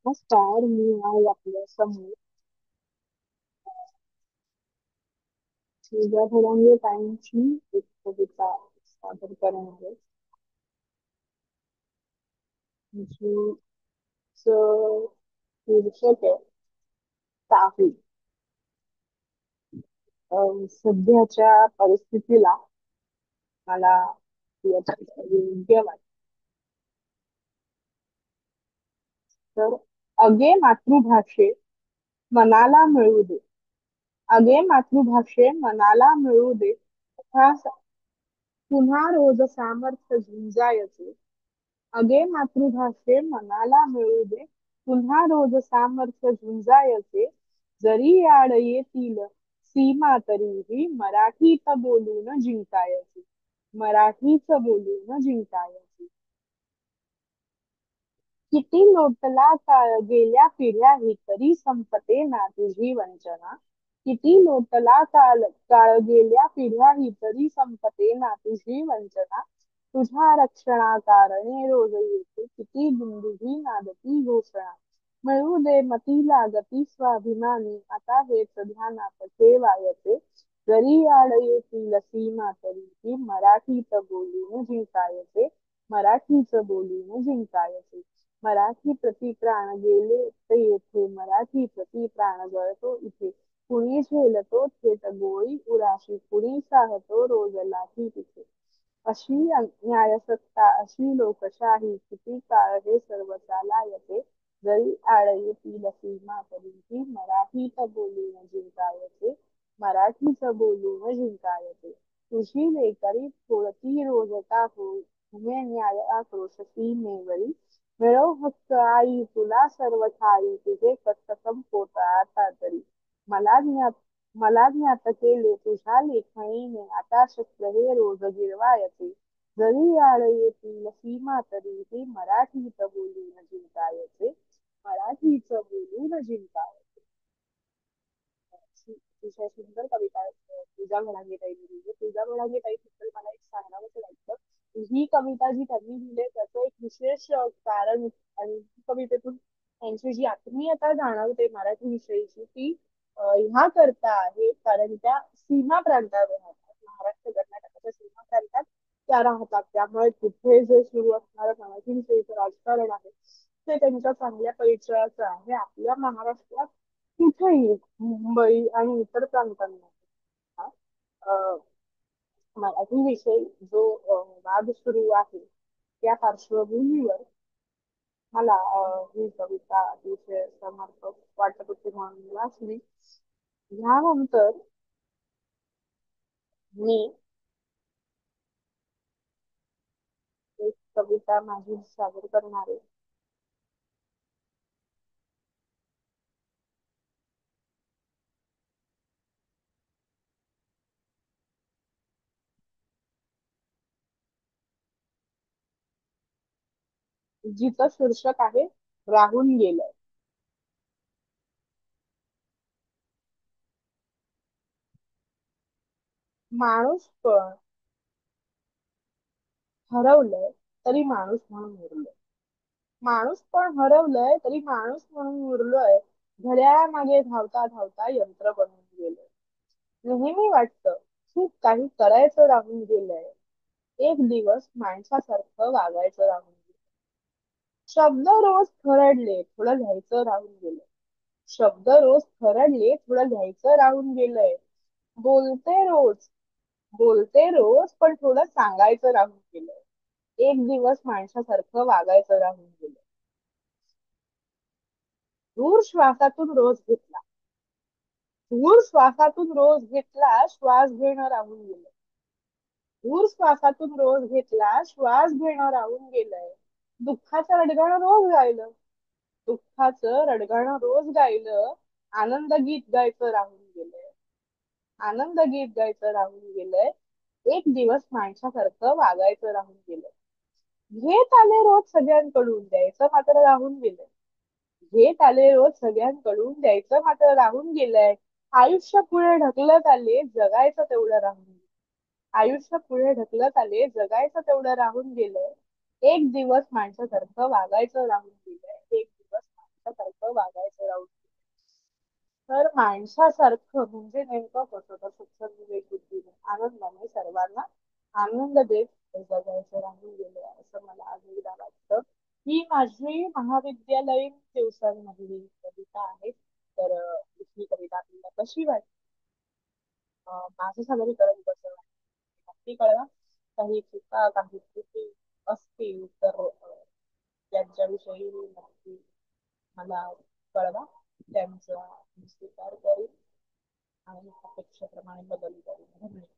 नमस्कार, मी आज आपल्या समोर तुझ्या घरांगे टाइमची एक कविता सादर करणार आहे. जी शीर्षक आहे साहू. सध्याच्या परिस्थितीला मला याच्यात योग्य वाटतं. तर अगे मातृभाषे मनाला मिळू दे. अगे मातृभाषे मनाला मिळू दे. पुन्हा रोज सामर्थ्य झुंजायचे. अगे मातृभाषे मनाला मिळू दे. पुन्हा रोज सामर्थ्य झुंजायचे. जरी आड येतील सीमा तरीही मराठीत बोलून जिंकायचे. मराठीच बोलून जिंकायचे. किती लोटला काळ गेल्या पिढ्याही तरी संपते ना तुझी वंचना. किती लोटला काळ गेल्या पिढ्याही तरी संपते ना तुझी वंचना. तुझ्या रक्षणा कारणे रोज येते किती दुंदुभी नादती घोषणा. मिळू दे मतीला गती स्वाभिमानी आता हेच ध्यानात ठेवायचे. जरी आड येतील सीमा तरीही मराठीत बोलून जिंकायचे. मराठीच बोलून जिंकायचे. मराठी प्रति प्राण गेले ते येथे. मराठी प्रति प्राण गळतो इथे. कुणी झेलतो थेट गोळी उराशी. कुणी साहतो रोज लाठी तिथे. अशी न्यायसत्ता अशी लोकशाही किती काळ हे सर्व चालायचे. जरी आड येतील सीमा तरीही मराठीत बोलून जिंकायचे. मराठीच बोलून जिंकायचे. तुझी लेकरी फोडती रोज का हो. तुम्ही न्याय आक्रोश सीमेवरी. मिळव हक्क आई तुला सर्व ठाई. तुझे कष्ट संपोत आता तरी. मला ज्ञात मला ज्ञात केले तुझ्या लेखणीने आता शस्त्र हे रोज गिरवायचे. जरी आड येतील सीमा तरीही मराठीत बोलून जिंकायचे. मराठीच बोलून जिंकायचे. अतिशय सुंदर कविता आहे. तुझ्या म्हणाली लिहिली. तुझ्या म्हणाली बद्दल मला एक सांगावंसं वाटतं. ही कविता जी त्यांनी लिहिली आहे, त्याचं एक विशेष कारण आणि ही कवितेतून त्यांची जी आत्मीयता जाणवते मराठी विषयीची ती ह्या करता आहे कारण त्या सीमा प्रांतावर राहतात. महाराष्ट्र कर्नाटकाच्या सीमा प्रांतात त्या राहतात. त्यामुळे तिथे जे सुरू असणारं मराठी विषयीचं राजकारण आहे ते त्यांच्या चांगल्या परिचयाचं आहे. आपल्या महाराष्ट्रात कुठेही मुंबई आणि इतर प्रांतांमध्ये अ, मराठी विषयी जो वाद सुरू आहे त्या पार्श्वभूमीवर मला ही कविता अतिशय समर्पक वाटत होती म्हणून वाचली. ह्यानंतर मी एक कविता माझी सादर करणार आहे. जिचं शीर्षक आहे राहून गेलं. माणूस पण हरवलंय तरी माणूस म्हणून उरलोय. माणूस पण हरवलंय तरी माणूस म्हणून उरलोय. घड्याळामागे धावता धावता यंत्र बनून गेलोय. नेहमी वाटतं खूप काही करायचं राहून गेलंय. एक दिवस माणसासारखं वागायचं राहून गेलं. शब्द रोज खरडले थोडं लिहायचं राहून गेलं. शब्द रोज खरडले थोडं लिहायचं राहून गेलंय. बोलते रोज बोलते रोज पण थोडं सांगायचं राहून गेलंय. एक दिवस माणसासारखं वागायचं राहून गेलं. दूर श्वासातून रोज घेतला. दूर श्वासातून रोज घेतला श्वास घेणं राहून गेलं. दूर श्वासातून रोज घेतला श्वास घेणं राहून गेलंय. दुःखाचं रडगाणं रोज गायलं. दुःखाचं रडगाणं रोज गायलं. आनंद गीत गायचं राहून गेलंय. आनंद गीत गायचं राहून गेलंय. एक दिवस माणसासारखं वागायचं राहून गेलं. घेत आले रोज सगळ्यांकडून द्यायचं मात्र राहून गेलंय. घेत आले रोज सगळ्यांकडून द्यायचं मात्र राहून गेलंय. आयुष्य पुढे ढकलत आले जगायचं तेवढं राहून गेलं. आयुष्य पुढे ढकलत आले जगायचं तेवढं राहून गेलंय. एक दिवस माणसासारखं वागायचं राहून गेलंय. एक दिवस माणसासारखं वागायचं राहू. तर माणसासारखं म्हणजे नेमकं कसं तर शिक्षण विवेक बुद्धीने आनंदाने सर्वांना आनंद देत जगायचं राहून गेले असं मला अनेकदा वाटतं. ही माझी महाविद्यालयीन दिवसांमधली कविता आहे. तर ही कविता आपल्याला कशी वाटते माझं सादरीकरण कसं वाटतं नक्की कळवा. काही चुका काही त्रुटी असतील तर त्यांच्याविषयी नक्की मला कळवा. त्यांचा मी स्वीकार करीन आणि अपेक्षेप्रमाणे बदल करीन. धन्यवाद.